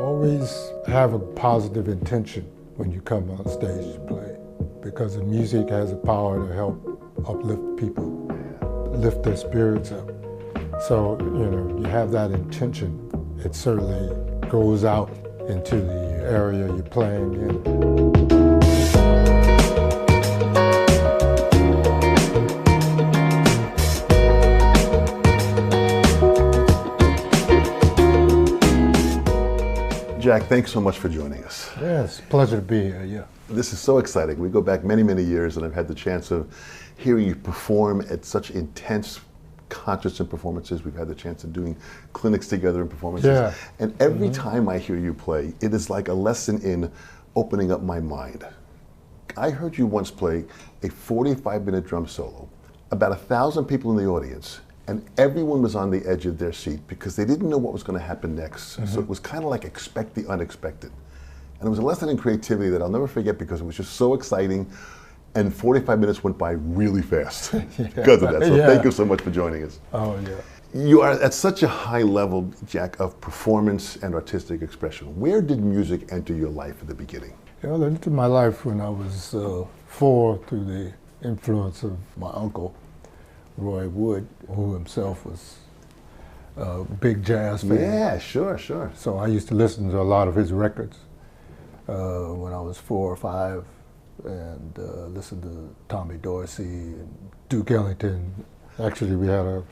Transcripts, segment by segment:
Always have a positive intention when you come on stage to play, because the music has the power to help uplift people, lift their spirits up. So, you have that intention, it certainly goes out into the area you're playing in. Jack, thanks so much for joining us. Yes, pleasure to be here, yeah. This is so exciting. We go back many, many years, and I've had the chance of hearing you perform at such intense concerts and performances. We've had the chance of doing clinics together and performances. Yeah. And every time I hear you play, it is like a lesson in opening up my mind. I heard you once play a 45-minute drum solo, about 1,000 people in the audience, and everyone was on the edge of their seat because they didn't know what was going to happen next. So it was kind of like expect the unexpected. And it was a lesson in creativity that I'll never forget because it was just so exciting, and 45 minutes went by really fast because of that. So thank you so much for joining us. Oh, yeah. You are at such a high level, Jack, of performance and artistic expression. Where did music enter your life at the beginning? It entered my life when I was 4 through the influence of my uncle, Roy Wood, who himself was a big jazz fan. Yeah, sure. So I used to listen to a lot of his records when I was 4 or 5, and listen to Tommy Dorsey and Duke Ellington. Actually, we had a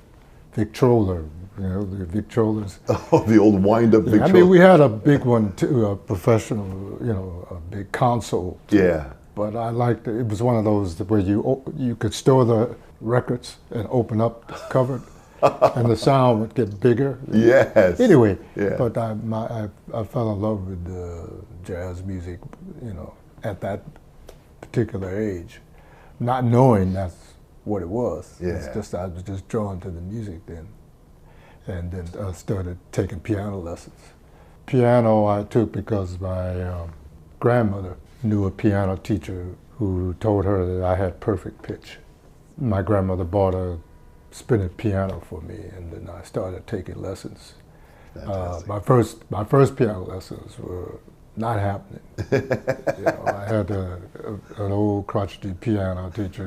Victrola, the Victrolas. Oh, the old wind-up Victrola. I mean, we had a big one too, a professional, a big console. Yeah. But I liked it. It was one of those where you could store the records and open up the cover, and the sound would get bigger. Yes. Anyway, yeah. But I fell in love with jazz music, at that particular age, not knowing that's what it was. Yeah. It's just I was just drawn to the music then, and then I started taking piano lessons. Piano I took because my grandmother knew a piano teacher who told her that I had perfect pitch. My grandmother bought a spinet piano for me, and then I started taking lessons. My first piano lessons were not happening. I had an old crotchety piano teacher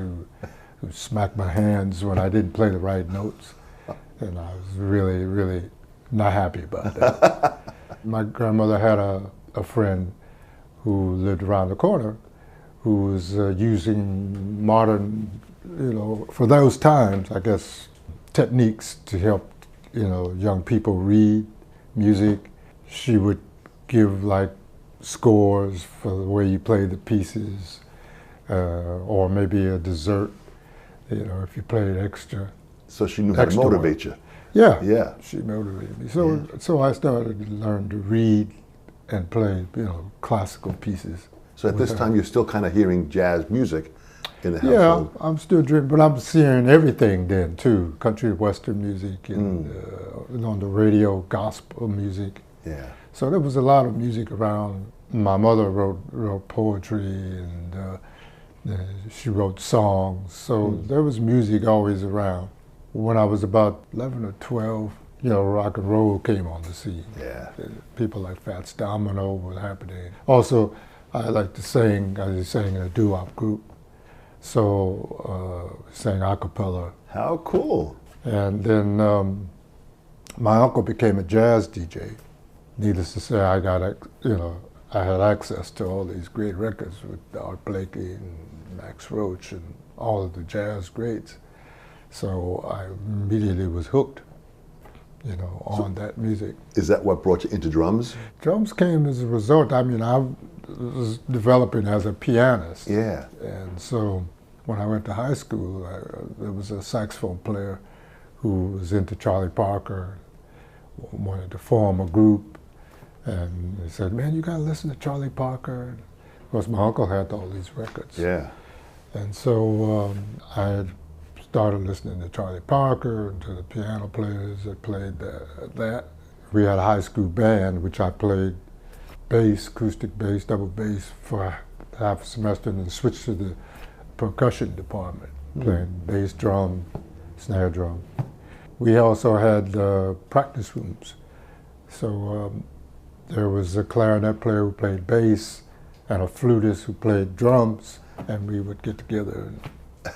who smacked my hands when I didn't play the right notes, and I was really, really not happy about that. My grandmother had a friend who lived around the corner, who was using modern, for those times, I guess, techniques to help, young people read music. She would give like scores for the way you play the pieces, or maybe a dessert, if you played extra. So she knew how to motivate you. Yeah, she motivated me. So I started to learn to read and play, classical pieces. So at this time, you're still kind of hearing jazz music in the household? Yeah, I'm still dreaming, but I'm seeing everything then too. Country western music and on the radio, gospel music. Yeah. So there was a lot of music around. My mother wrote poetry, and she wrote songs. So there was music always around. When I was about 11 or 12, rock and roll came on the scene. Yeah. People like Fats Domino were happening. Also, I like to sing. I was singing in a doo-wop group, so sang a cappella. How cool! And then my uncle became a jazz DJ. Needless to say, I had access to all these great records with Art Blakey and Max Roach and all of the jazz greats. So I immediately was hooked, on that music. Is that what brought you into drums? Drums came as a result. I mean, I was developing as a pianist. Yeah. And so when I went to high school, there was a saxophone player who was into Charlie Parker, wanted to form a group, and he said, "Man, you gotta listen to Charlie Parker." Of course, my uncle had all these records. Yeah. And so I had started listening to Charlie Parker and to the piano players that played that. We had a high school band, which I played bass, acoustic bass, double bass for half a semester, and then switched to the percussion department, playing bass drum, snare drum. We also had practice rooms. So There was a clarinet player who played bass and a flutist who played drums, and we would get together and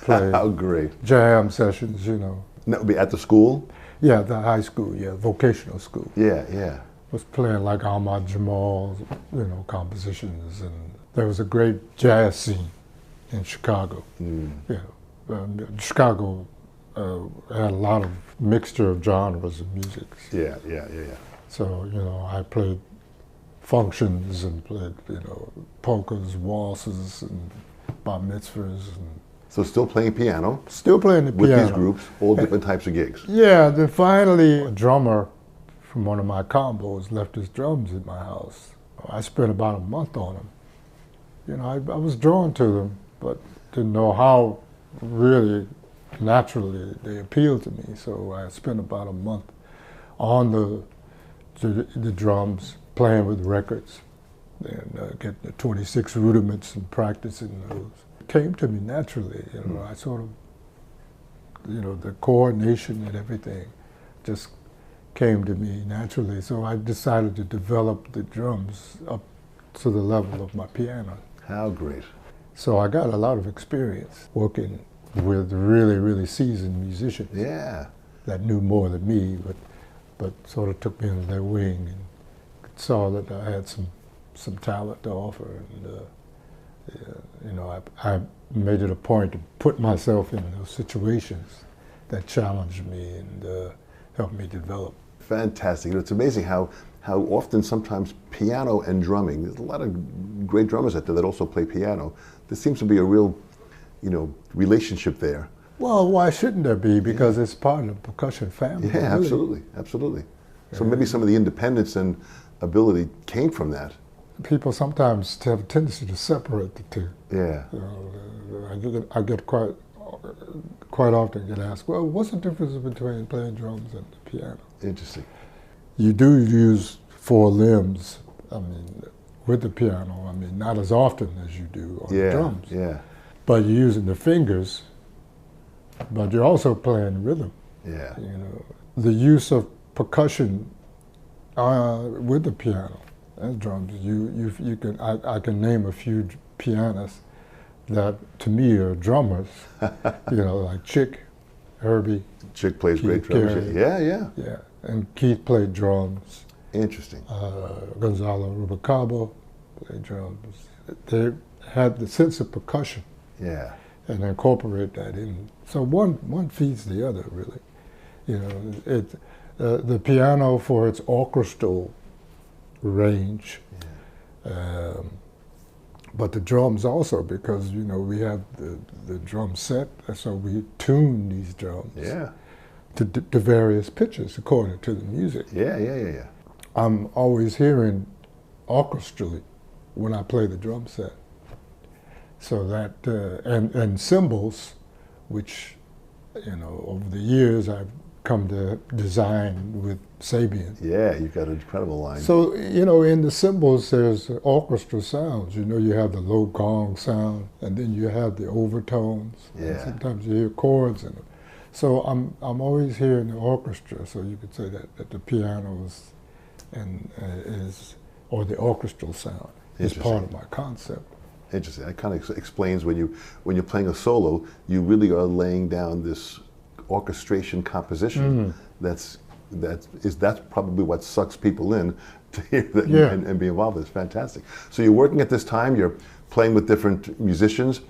play How great. jam sessions, you know. And that would be at the school? Yeah, the high school, yeah, vocational school. Yeah, yeah. Was playing like Ahmad Jamal's, you know, compositions, and there was a great jazz scene in Chicago. Yeah, Chicago had a lot of mixture of genres of music. Yeah, yeah, yeah, yeah. So, you know, I played functions and played, you know, polkas, waltzes, and bar mitzvahs, and So still playing piano still playing the with piano. these groups, all different types of gigs. Yeah, then finally a drummer from one of my combos left his drums at my house. I spent about a month on them. You know, I was drawn to them, but didn't know how really naturally they appealed to me. So I spent about a month on the drums, playing with records, and getting the 26 rudiments and practicing those. It came to me naturally, you know, I sort of, you know, the coordination and everything just came to me naturally. So I decided to develop the drums up to the level of my piano. How great. So I got a lot of experience working with really, really seasoned musicians Yeah. that knew more than me, but sort of took me under their wing and saw that I had some talent to offer. And, you know, I made it a point to put myself in those situations that challenged me and helped me develop. Fantastic. You know, it's amazing how often sometimes piano and drumming, there's a lot of great drummers out there that also play piano. There seems to be a real, you know, relationship there. Well, why shouldn't there be? Because it's part of the percussion family. Yeah, really. absolutely, absolutely. So maybe some of the independence and ability came from that. People sometimes have a tendency to separate the two. Yeah. You know, I get quite often get asked, well, what's the difference between playing drums and the piano? Interesting. You do use four limbs, I mean, with the piano. I mean, not as often as you do on the drums. Yeah. But you're using the fingers, but you're also playing rhythm. Yeah. You know, the use of percussion with the piano and drums. You can I can name a few pianists that to me are drummers. You know, like Chick, Herbie. Chick plays great Keith drums. Jarrett. Yeah, yeah. Yeah, and Keith played drums. Interesting. Gonzalo Rubalcaba played drums. They had the sense of percussion Yeah. and incorporate that in. So one feeds the other, really. You know, the piano for its orchestral range, but the drums also, because, you know, we have the drum set, so we tune these drums Yeah. to various pitches according to the music. Yeah, yeah, yeah, yeah. I'm always hearing orchestrally when I play the drum set. So that, and cymbals, which, you know, over the years I've come to design with Sabian. Yeah, you've got an incredible line. So, you know, in the cymbals there's orchestral sounds. You know, you have the low gong sound, and then you have the overtones. Yeah. And sometimes you hear chords in them. So I'm always hearing the orchestra, so you could say that the piano is, or the orchestral sound is part of my concept. Interesting. That kind of explains when you're playing a solo, you really are laying down this orchestration composition. That's probably what sucks people in to hear that and be involved. It's fantastic. So you're working at this time. You're playing with different musicians.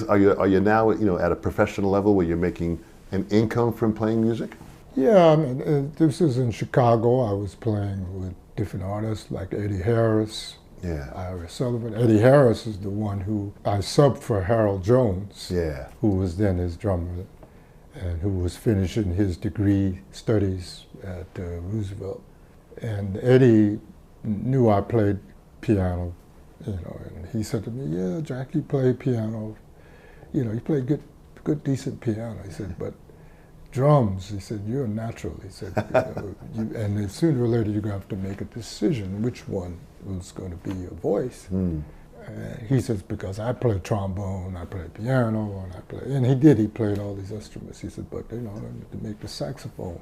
Are you now, you know, at a professional level where you're making an income from playing music? Yeah, I mean, this is in Chicago. I was playing with different artists like Eddie Harris. Yeah. Iris Sullivan. Eddie Harris is the one who I subbed for Harold Jones, Yeah. who was then his drummer and who was finishing his degree studies at Roosevelt. And Eddie knew I played piano, you know, and he said to me, yeah, Jack, you play piano. You know, you play good, decent piano. He said, but drums, he said, you're a natural. He said, you know, and then sooner or later you're going to have to make a decision which one was going to be your voice. He says, because I play trombone, I play piano, and he played all these instruments. He said, but, you know, I need to make the saxophone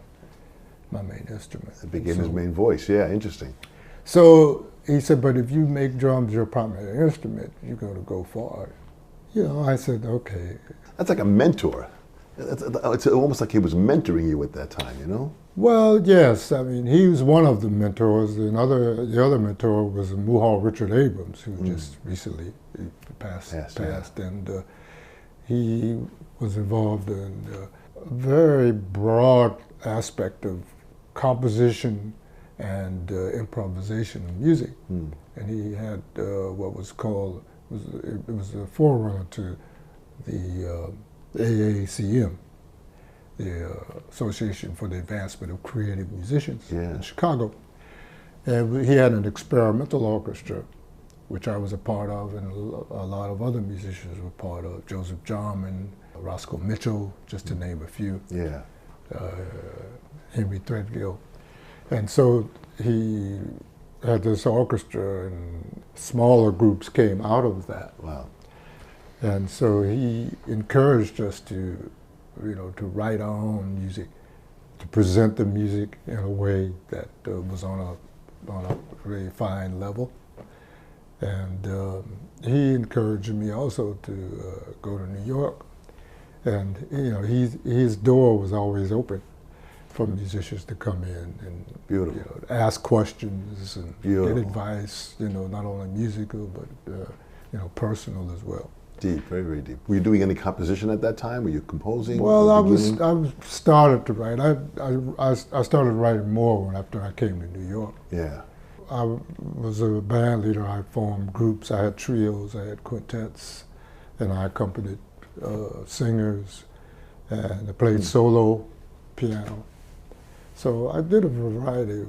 my main instrument. It became his main voice. Yeah, interesting. So he said, but if you make drums your primary instrument, you're going to go far. You know, I said, okay. That's like a mentor. It's almost like he was mentoring you at that time, you know? Well, yes. I mean, he was one of the mentors. The other mentor was Muhal Richard Abrams, who just recently passed. And he was involved in a very broad aspect of composition and improvisation of music. And he had what was called, it was a forerunner to the AACM, the Association for the Advancement of Creative Musicians in Chicago. And he had an experimental orchestra, which I was a part of, and a lot of other musicians were part of. Joseph Jarman, Roscoe Mitchell, just to name a few. Henry Threadgill. And so he had this orchestra, and smaller groups came out of that. Wow. And so he encouraged us to, you know, to write our own music, to present the music in a way that was on a very fine level. And he encouraged me also to go to New York. And, you know, his door was always open for musicians to come in and you know, ask questions and get advice, you know, not only musical, but, you know, personal as well. Deep, very, very deep. Were you doing any composition at that time? Were you composing? Well, I started to write. I started writing more after I came to New York. Yeah. I was a band leader. I formed groups. I had trios. I had quintets, and I accompanied singers, and I played solo piano. So I did a variety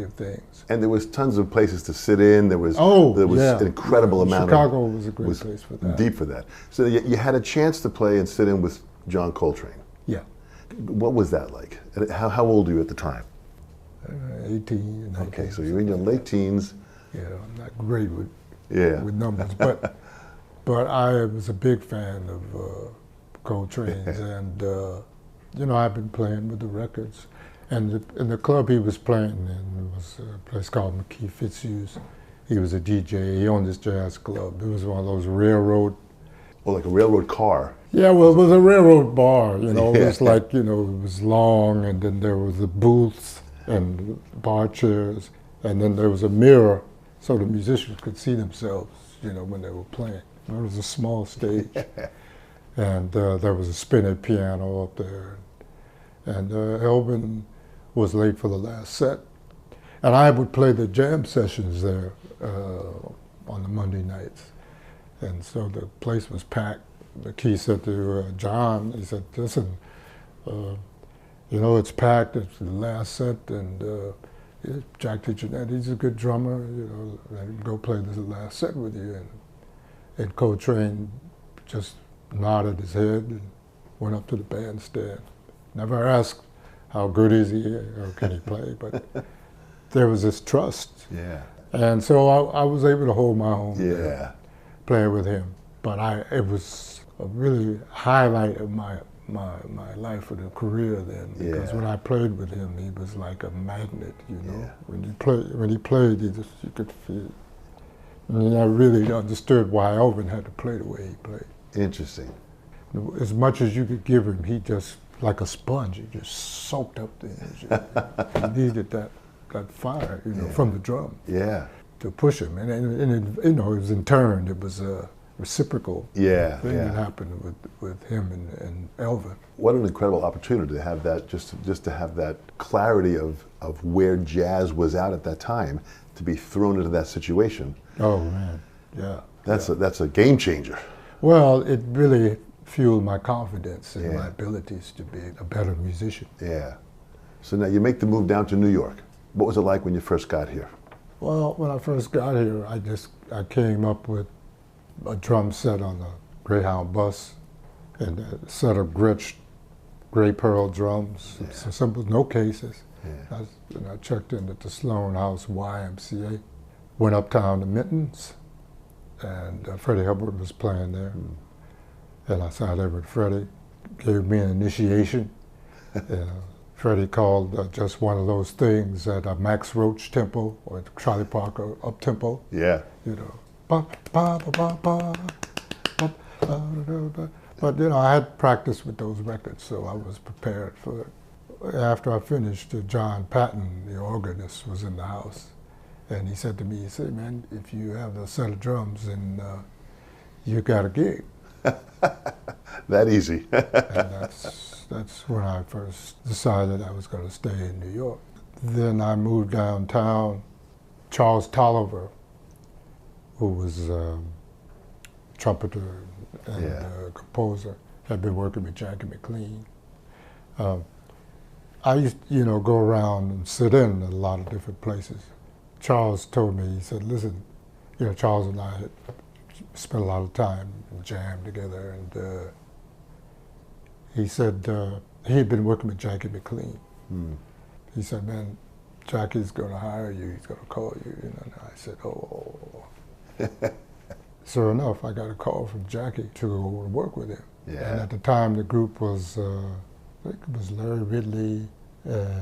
of things. And there was tons of places to sit in. There was an incredible amount. Chicago was a great place for that. Deep for that. So you had a chance to play and sit in with John Coltrane. Yeah. What was that like? How old were you at the time? 18, 19. Okay, so you're in your late teens. Yeah, I'm not great with numbers, but I was a big fan of Coltrane's, and you know, I've been playing with the records. And in the club he was playing in was a place called McKee Fitzhughes. He was a DJ. He owned this jazz club. It was one of those railroad. Oh, like a railroad car. Yeah, well, it was a railroad bar. You know, it was like, you know, it was long, and then there was the booths and bar chairs, and then there was a mirror so the musicians could see themselves, you know, when they were playing. There was a small stage, and there was a spinning piano up there. And Elvin was late for the last set. And I would play the jam sessions there on the Monday nights. And so the place was packed. McKee said to John, he said, listen, you know, it's packed, it's the last set, and Jack DeJohnette, he's a good drummer, you know, let him go play this last set with you. And Coltrane just nodded his head and went up to the bandstand. Never asked how good is he or can he play, but there was this trust. Yeah. And so I was able to hold my own. Yeah. Play with him. But it was a really highlight of my life or the career then, because when I played with him, he was like a magnet, you know. Yeah. When he played, you could feel. I mean, I really understood why Elvin had to play the way he played. Interesting. As much as you could give him, he just, like a sponge, he just soaked up the energy. He needed that fire, you know, from the drum. Yeah. To push him, and it, you know, it was in turn. It was a reciprocal thing that happened with him and Elvin. What an incredible opportunity to have that, just to have that clarity of where jazz was at that time, to be thrown into that situation. Oh man, yeah. That's a game changer. Well, it really fueled my confidence in my abilities to be a better musician. Yeah. So now you make the move down to New York. What was it like when you first got here? Well, when I first got here, I came up with a drum set on a Greyhound bus and a set of gray pearl drums, so simple, no cases. Yeah. I checked in at the Sloan House YMCA, went uptown to Minton's, and Freddie Hubbard was playing there. And I sat there with Freddie, gave me an initiation. Freddie called just one of those things at a Max Roach tempo or Charlie Parker up tempo. Yeah. You know, ba, ba, ba, ba, ba, ba, ba, da, da. But you know, I had practice with those records, so I was prepared for it. After I finished, John Patton, the organist, was in the house, and he said to me, he said, "Man, if you have a set of drums, and you got a gig." That easy. And that's when I first decided I was going to stay in New York. Then I moved downtown. Charles Tolliver, who was a trumpeter and composer, had been working with Jackie McLean. I used to, you know, go around and sit in a lot of different places. Charles told me, he said, listen, you know, Charles and I had spent a lot of time and jammed together, and he said he had been working with Jackie McLean. He said, man, Jackie's going to hire you, he's going to call you. And I said, oh. Sure enough, I got a call from Jackie to go to work with him. Yeah. And at the time, the group was, I think it was Larry Ridley and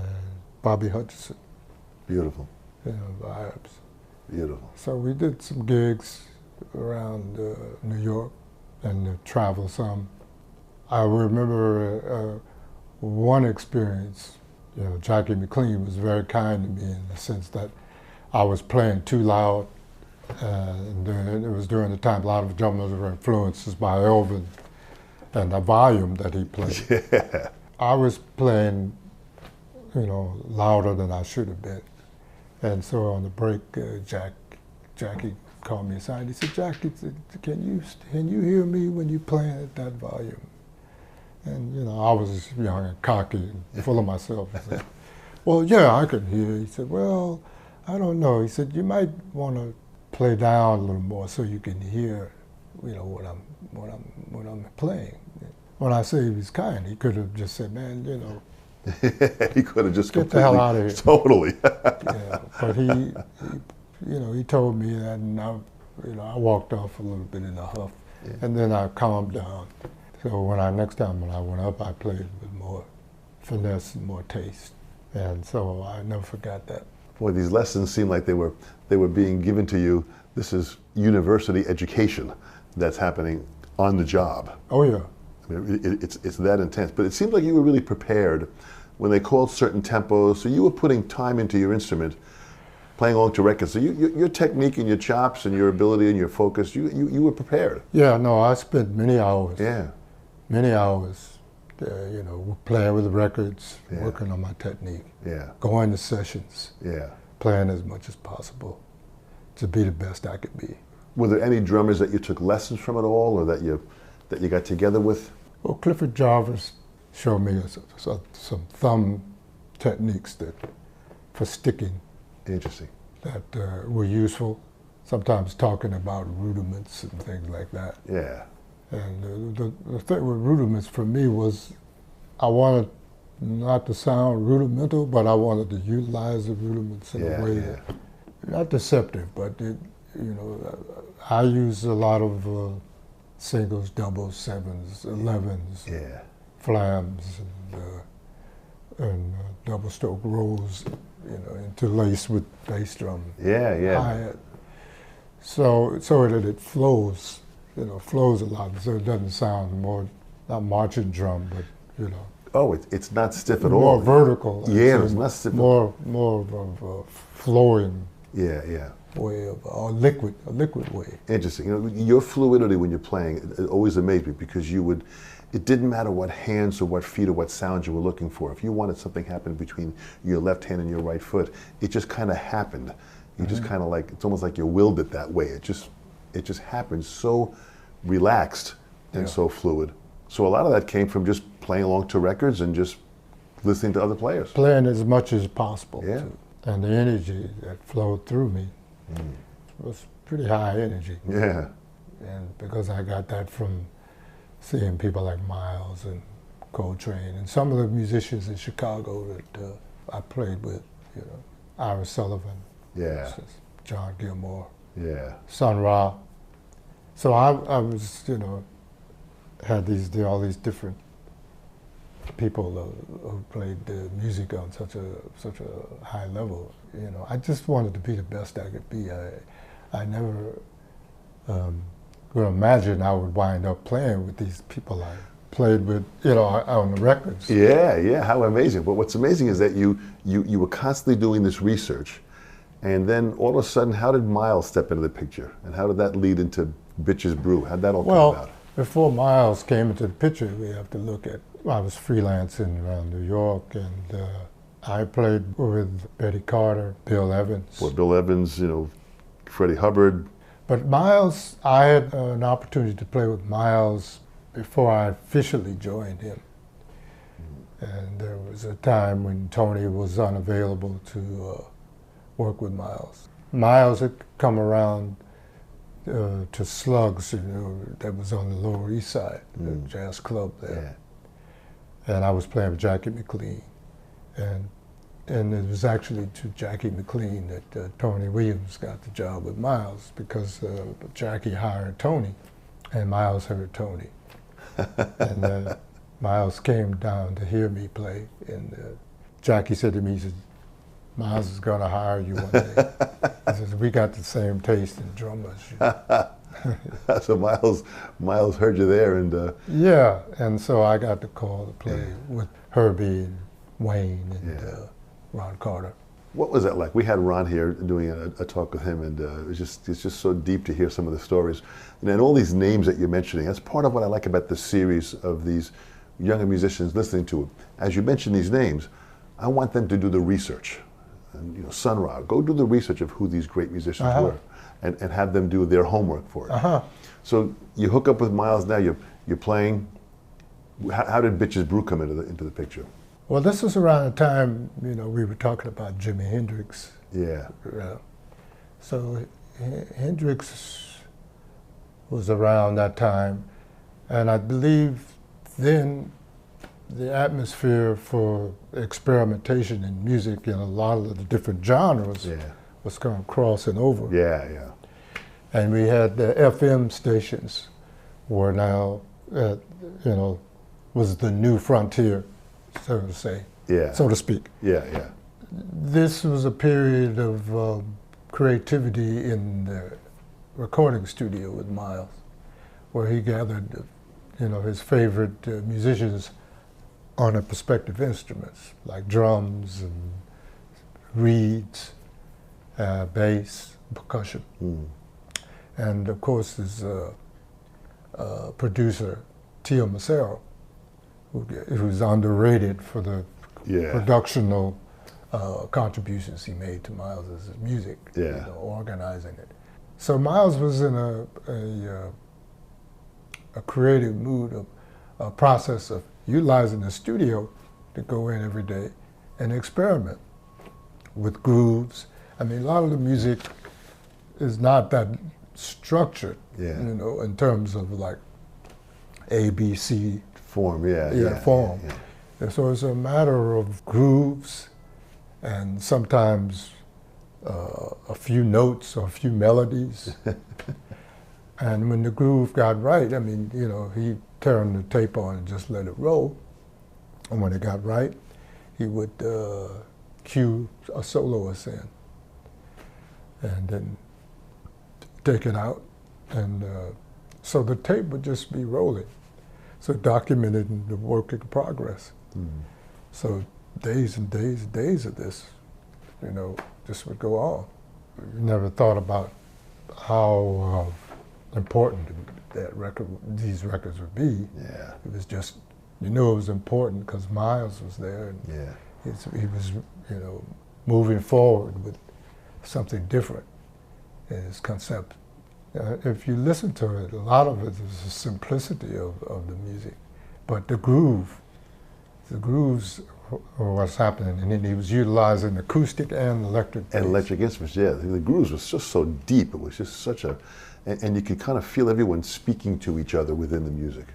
Bobby Hutcherson. Beautiful. You know, vibes. Beautiful. So we did some gigs around New York and traveled some. I remember one experience. You know, Jackie McLean was very kind to me in the sense that I was playing too loud. And it was during the time a lot of drummers were influenced by Elvin and the volume that he played. Yeah. I was playing, you know, louder than I should have been. And so on the break, Jackie called me aside. He said, Jackie, can you hear me when you're playing at that volume? And, you know, I was young and cocky and full of myself. I said, well, yeah, I can hear. He said, well, I don't know. He said, you might want to play down a little more so you can hear, you know, what I'm playing. When I say he was kind, he could have just said, man, you know, he could have just get the hell out of here. Totally. Yeah, but he, you know, he told me that, and I walked off a little bit in a huff, and then I calmed down. So next time when I went up, I played with more finesse and more taste, and so I never forgot that. Boy, these lessons seem like they were being given to you. This is university education that's happening on the job. Oh yeah. I mean, it's that intense. But it seemed like you were really prepared when they called certain tempos. So you were putting time into your instrument, playing along to records. So your technique and your chops and your ability and your focus, you were prepared. Yeah, no, I spent many hours. Yeah. Many hours, you know, playing with the records, Yeah. working on my technique. Yeah. Going to sessions. Yeah. Playing as much as possible to be the best I could be. Were there any drummers that you took lessons from at all, or that you got together with? Well, Clifford Jarvis showed me some thumb techniques for sticking Interesting. that were useful. Sometimes talking about rudiments and things like that. Yeah. And the thing with rudiments for me was I wanted not to sound rudimental, but I wanted to utilize the rudiments in a way that, not deceptive, but you know, I use a lot of singles, doubles, sevens, 11s, flams, and double stroke rolls, you know, interlaced with bass drum, hi-hat. So that it flows, you know, flows a lot, so it doesn't sound more, not marching drum, but, you know. Oh, it's not stiff at more all. More vertical. Yeah, it's not stiff. More of a flowing. Yeah. Way of a liquid way. Interesting. You know, your fluidity when you're playing, it always amazed me because it didn't matter what hands or what feet or what sounds you were looking for. If you wanted something happen between your left hand and your right foot, it just kind of happened. You just kind of like, it's almost like you willed it that way. It just happened so relaxed and so fluid. So a lot of that came from just playing along to records and just listening to other players. Playing as much as possible. Yeah. Too. And the energy that flowed through me was pretty high energy. Yeah. And because I got that from seeing people like Miles and Coltrane and some of the musicians in Chicago that I played with, you know, Ira Sullivan, John Gilmore, Sun Ra. So I was, you know, had all these different people who played the music on such a high level. You know, I just wanted to be the best I could be. I never could imagine I would wind up playing with these people I played with, you know, on the records. Yeah, yeah, how amazing. But what's amazing is that you were constantly doing this research, and then all of a sudden, how did Miles step into the picture? And how did that lead into Bitches Brew? How did that all come about? Before Miles came into the picture, we have to look at, I was freelancing around New York, and I played with Betty Carter, Bill Evans. Well, Bill Evans, you know, Freddie Hubbard. But Miles, I had an opportunity to play with Miles before I officially joined him. And there was a time when Tony was unavailable to work with Miles. Miles had come around to Slugs, you know, that was on the Lower East Side, the jazz club there. Yeah. And I was playing with Jackie McLean. And it was actually to Jackie McLean that Tony Williams got the job with Miles, because Jackie hired Tony and Miles heard Tony. And Miles came down to hear me play, and Jackie said to me, he said, Miles is going to hire you one day. He says, we got the same taste in drummers. So Miles heard you there, and yeah, and so I got the call to play with Herbie and Wayne and Ron Carter. What was that like? We had Ron here doing a talk with him, and it's just so deep to hear some of the stories. And all these names that you're mentioning, that's part of what I like about this series of these younger musicians listening to it. As you mention these names, I want them to do the research. And, you know, Sun Ra, go do the research of who these great musicians were, and have them do their homework for it. So you hook up with Miles now, you're playing. How did Bitches Brew come into the picture? Well, this was around the time, you know, we were talking about Jimi Hendrix. Yeah. So Hendrix was around that time, and I believe then the atmosphere for experimentation in music in a lot of the different genres was kind of crossing over. Yeah, yeah. And we had the FM stations were now, you know, was the new frontier, so to say, so to speak. Yeah, yeah. This was a period of creativity in the recording studio with Miles, where he gathered, you know, his favorite musicians on the perspective instruments, like drums and reeds, bass, percussion. And of course his producer, Tio Macero, who's underrated for the productional contributions he made to Miles' music, you know, organizing it. So Miles was in a creative mood, of a process of utilizing the studio to go in every day and experiment with grooves. I mean, a lot of the music is not that structured, you know, in terms of like A, B, C. Form, form. And so it's a matter of grooves and sometimes a few notes or a few melodies. And when the groove got right, I mean, you know, he turned the tape on and just let it roll. And when it got right, he would cue a soloist in and then take it out. And so the tape would just be rolling. So documented the work in progress. So days and days and days of this, you know, just would go on. We never thought about how important that these records would be. It was just, you knew it was important because Miles was there, and he was, you know, moving forward with something different in his concept. If you listen to it, a lot of it is the simplicity of the music, but the grooves are what's happening, and then he was utilizing acoustic and electric bass. And electric instruments, the grooves was just so deep. It was just such a, and you could kind of feel everyone speaking to each other within the music.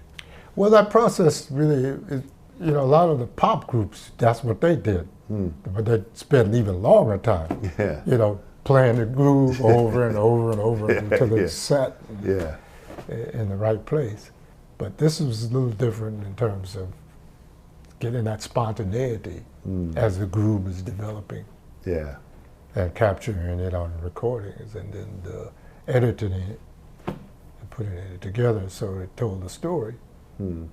Well, that process really, you know, a lot of the pop groups, that's what they did, but they spent an even longer time, you know, playing the groove over and over and over until it's set in the right place. But this was a little different in terms of getting that spontaneity as the groove is developing. Yeah. And capturing it on recordings and then editing it and putting it together so it told the story, you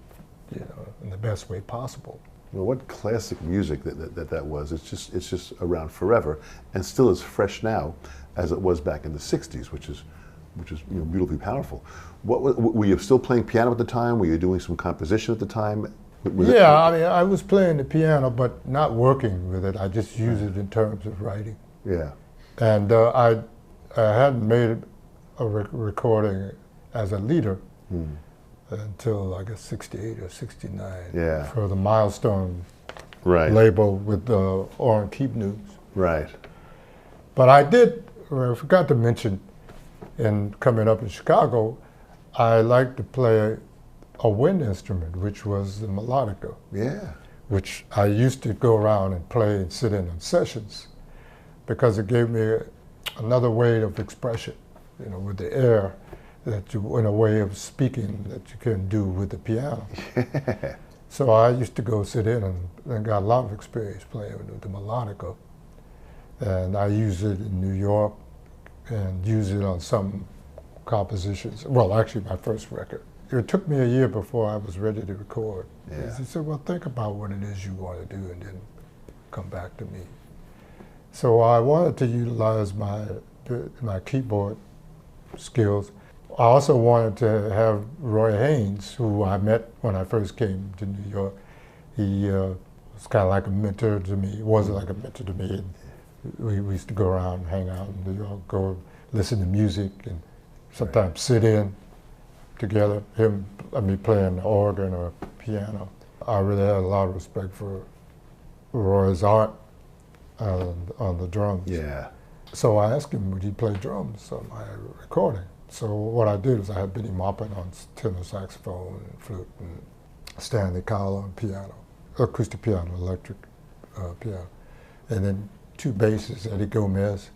know, in the best way possible. Well, what classic music that was. It's just around forever and still as fresh now as it was back in the 60s, which is you know, beautifully powerful. Were you still playing piano at the time? Were you doing some composition at the time? I mean, I was playing the piano, but not working with it. I just used it in terms of writing. Yeah. And I hadn't made a recording as a leader until, I guess, 68 or 69 for the Milestone label with the Orange Keep News. Right. But I forgot to mention, in coming up in Chicago, I liked to play a wind instrument, which was the melodica. Yeah. Which I used to go around and play and sit in on sessions, because it gave me another way of expression, you know, with the air, that you, in a way of speaking that you can do with the piano. Yeah. So I used to go sit in and got a lot of experience playing with the melodica. And I used it in New York and used it on some compositions. Well, actually my first record. It took me a year before I was ready to record. Yeah. He said, well, think about what it is you want to do and then come back to me. So I wanted to utilize my keyboard skills. I also wanted to have Roy Haynes, who I met when I first came to New York. He was kind of like a mentor to me. He wasn't like a mentor to me. We used to go around and hang out in New York, go listen to music, and sometimes sit in together, me playing the organ or piano. I really had a lot of respect for Roy's art on the drums. Yeah. So I asked him, would he play drums on my recording? So what I did was I had Benny Maupin on tenor saxophone and flute, and Stanley Cowell on piano, acoustic piano, electric piano, and then two basses, Eddie Gomez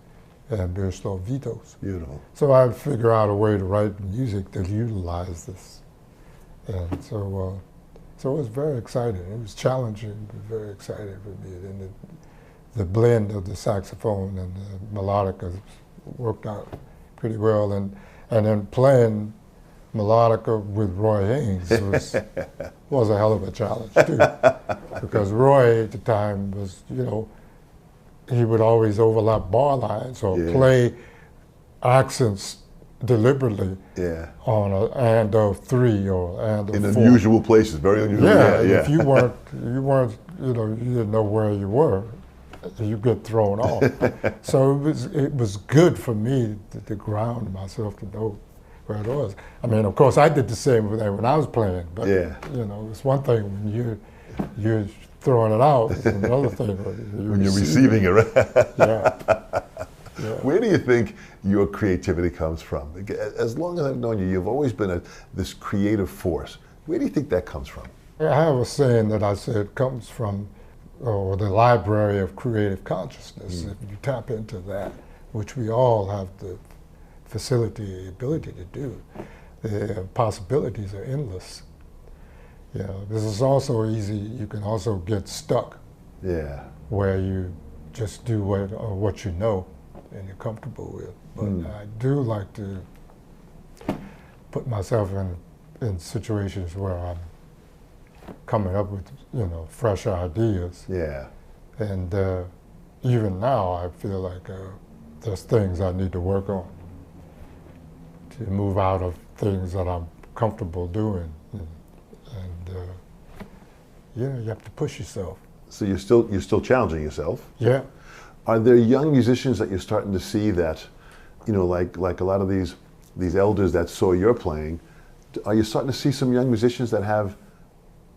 and Miroslav Vitos. Beautiful. So I'd figure out a way to write music that utilized this. And so it was very exciting. It was challenging, but very exciting for me. And the blend of the saxophone and the melodica worked out pretty well. And then playing melodica with Roy Haynes was a hell of a challenge too. Because Roy at the time was, you know, he would always overlap bar lines or play accents deliberately on an and of three or and of in four. unusual places, very unusual. Yeah, if you weren't, you know, you didn't know where you were, you get thrown off. So it was good for me to ground myself to know where it was. I mean, of course, I did the same when I was playing, but you know, it's one thing when you're throwing it out, it's another thing when you're receiving it. Yeah. Where do you think your creativity comes from? As long as I've known you, you've always been this creative force. Where do you think that comes from? I have a saying that I said comes from the library of creative consciousness. If you tap into that, which we all have the facility, ability to do, the possibilities are endless. Yeah, this is also easy. You can also get stuck. Yeah. Where you just do what you know and you're comfortable with. But I do like to put myself in situations where I'm coming up with, you know, fresh ideas. Yeah. And even now, I feel like there's things I need to work on to move out of things that I'm comfortable doing. You know, you have to push yourself. So you're still challenging yourself. Yeah. Are there young musicians that you're starting to see that, you know, like a lot of these elders that saw your playing? Are you starting to see some young musicians that have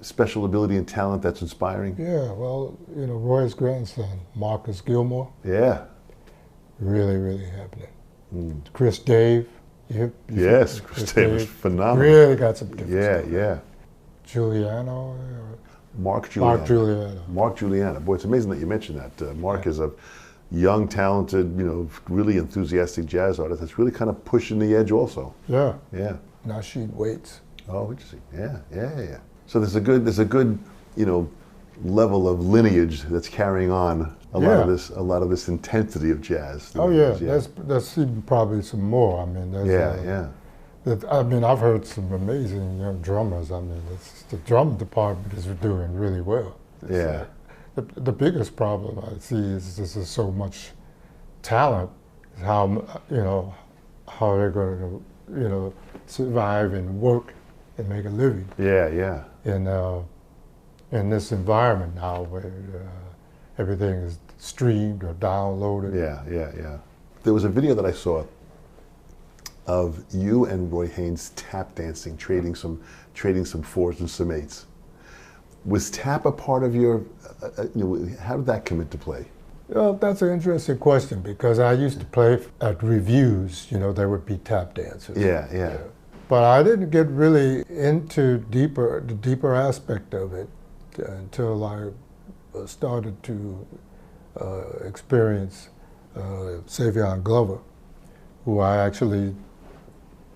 special ability and talent that's inspiring? Yeah. Well, you know, Roy's grandson, Marcus Gilmore. Yeah. Really, really happening. Chris Dave. Yes, Chris Dave was phenomenal. Really got some difference. Yeah, yeah. Giuliano. Mark Giuliano. Mark Giuliano. Boy, it's amazing that you mentioned that. Mark is a young, talented, you know, really enthusiastic jazz artist that's really kind of pushing the edge also. Yeah. Yeah. Nasheed Waits. Oh, interesting. Yeah. So there's a good, you know, level of lineage that's carrying on a Yeah. lot of this intensity of jazz. Oh yeah, that's even probably some more. I mean, I mean, I've heard some amazing young drummers. I mean, the drum department is doing really well. Yeah. The biggest problem I see is there's so much talent. How how they're going to survive and work and make a living. Yeah. In this environment now where everything is streamed or downloaded. Yeah. There was a video that I saw of you and Roy Haynes tap dancing, trading some fours and some eights. Was tap a part of your? How did that come into play? Well, that's an interesting question because I used to play at reviews. There would be tap dancers. Yeah. But I didn't get really into the deeper aspect of it until I started to experience Savion Glover, who I actually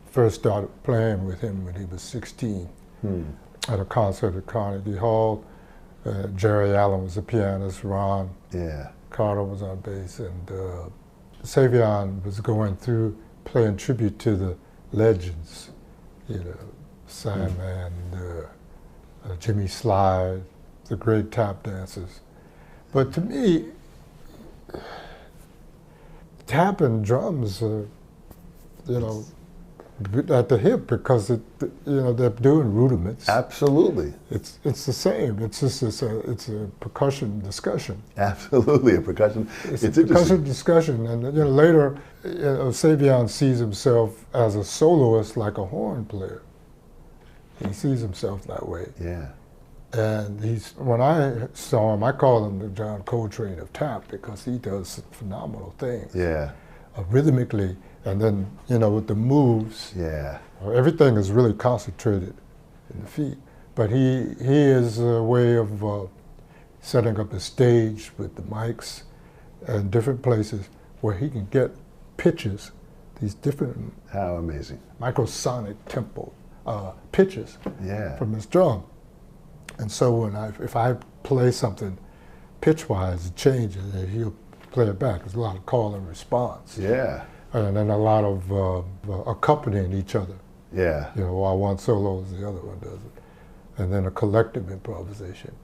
first started playing with him when he was 16 at a concert at Carnegie Hall. Jerry Allen was the pianist, Ron Carter was on bass, and Savion was going through playing tribute to the legends, Sandman, Jimmy Slide, the great tap dancers. But to me, tap and drums are, at the hip because they're doing rudiments. Absolutely. It's the same. It's just it's a percussion discussion. Absolutely, a percussion. It's a percussion discussion, and later, Savion sees himself as a soloist, like a horn player. He sees himself that way. Yeah. And when I saw him, I call him the John Coltrane of tap because he does phenomenal things. Yeah. Rhythmically, and then with the moves. Yeah. Everything is really concentrated in the feet. But he is a way of setting up a stage with the mics and different places where he can get pitches, these different How amazing. microsonic tempo pitches from his drum. And so if I play something pitch-wise, it changes, and he'll play it back. There's a lot of call and response. Yeah. And then a lot of accompanying each other. Yeah. While one solos, the other one does it. And then a collective improvisation.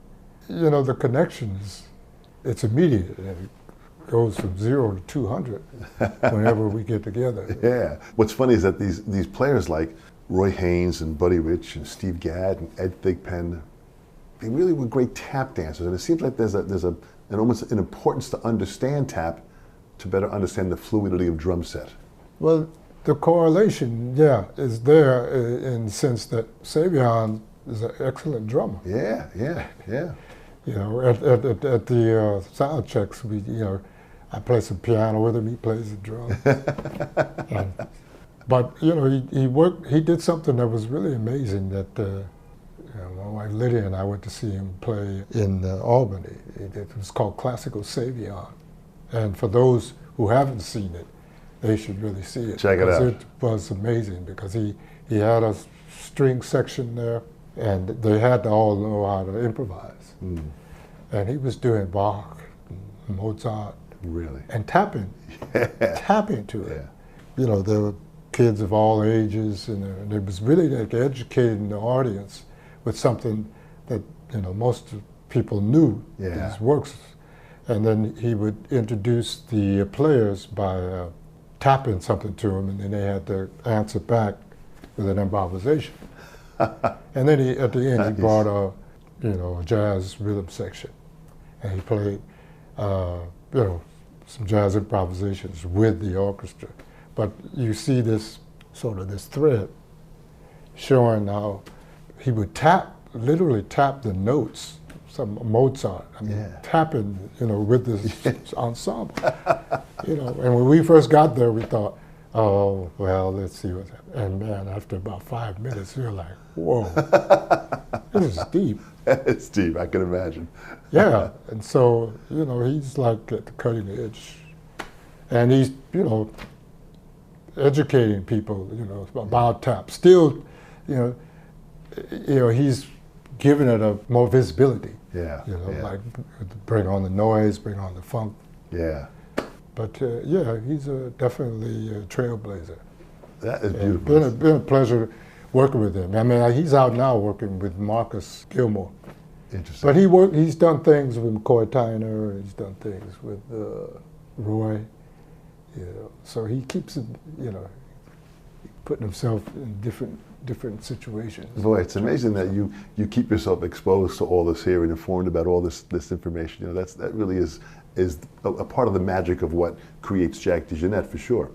The connection it's immediate, and it goes from 0 to 200 whenever we get together. Yeah. What's funny is that these players like Roy Haynes and Buddy Rich and Steve Gadd and Ed Thigpen, they really were great tap dancers. And it seems like there's almost an importance to understand tap to better understand the fluidity of drum set. Well, the correlation, is there in the sense that Savion is an excellent drummer. Yeah. At the sound checks, I play some piano with him, he plays the drum. But he did something that was really amazing that my wife Lydia and I went to see him play in Albany. It was called Classical Savion. And for those who haven't seen it, they should really see it. Check it out. It was amazing because he had a string section there, and they had to all know how to improvise. And he was doing Bach, and Mozart, Really? and tapping to it. There were kids of all ages, and it was really like educating the audience with something that most people knew these works. And then he would introduce the players by tapping something to them, and then they had to answer back with an improvisation. And then at the end, he brought a jazz rhythm section, and he played some jazz improvisations with the orchestra. But you see this thread showing how he would literally tap the notes. Some Mozart, tapping, with this ensemble. And when we first got there, we thought, oh, well, let's see what's happening. And man, after about 5 minutes, you're like, whoa, this is deep. It's deep, I can imagine. Yeah, and so, he's like at the cutting edge. And he's, educating people, about tap. Still, he's giving it a more visibility. Yeah. You know, yeah. like bring on the noise, bring on the funk. Yeah. But yeah, he's definitely a trailblazer. That is beautiful. Been a pleasure working with him. I mean, he's out now working with Marcus Gilmore. Interesting. But he's done things with McCoy Tyner, he's done things with Roy, you know. So he keeps it, you know, putting himself in different situations. Boy, it's amazing that you keep yourself exposed to all this here and informed about all this information. You know, that really is a part of the magic of what creates Jack DeJohnette, for sure.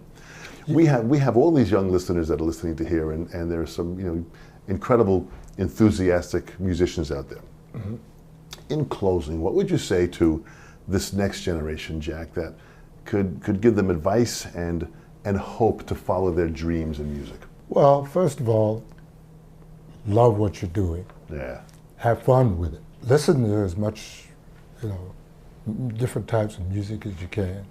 We have all these young listeners that are listening to here, and there are some, you know, incredible, enthusiastic musicians out there. Mm-hmm. In closing, what would you say to this next generation, Jack, that could give them advice and hope to follow their dreams in music? Well, first of all, love what you're doing. Yeah. Have fun with it. Listen to as much, you know, different types of music as you can,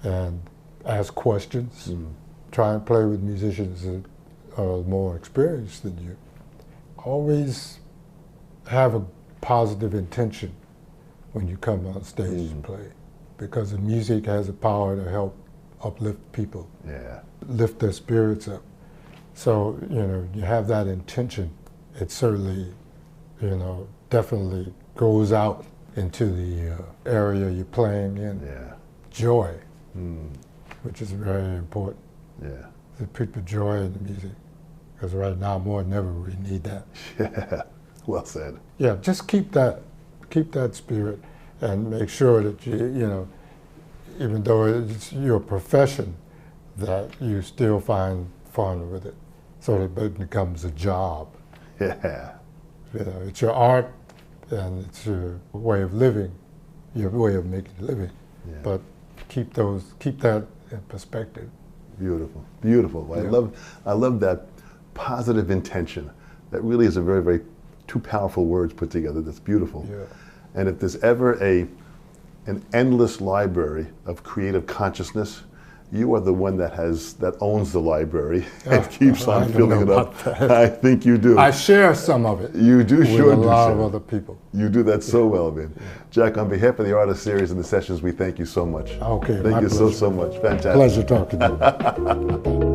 and ask questions. Mm. Try and play with musicians that are more experienced than you. Always have a positive intention when you come on stage and play, because the music has the power to help uplift people. Yeah. Lift their spirits up. So, you know, you have that intention, it certainly, you know, definitely goes out into the area you're playing in. Yeah. Joy, which is very important. Yeah. To put the joy in the music, because right now more than ever we need that. Yeah. Well said. Yeah, just keep that spirit, and make sure that you know, even though it's your profession, that you still find fun with it, so that it becomes a job. Yeah. You know, it's your art, and it's your way of living, your way of making a living. Yeah. But keep that in perspective. Beautiful, beautiful. Yeah. I love that positive intention. That really is a very, very two powerful words put together. That's beautiful. Yeah. And if there's ever an endless library of creative consciousness, you are the one that owns the library and keeps on filling it up. I think you do. I share some of it. You do, with sure a do. lot of other people. You do that so well, man. Yeah. Jack, on behalf of the Artist Series and the Sessions, we thank you so much. Okay, thank you so much. Fantastic. Pleasure talking to you.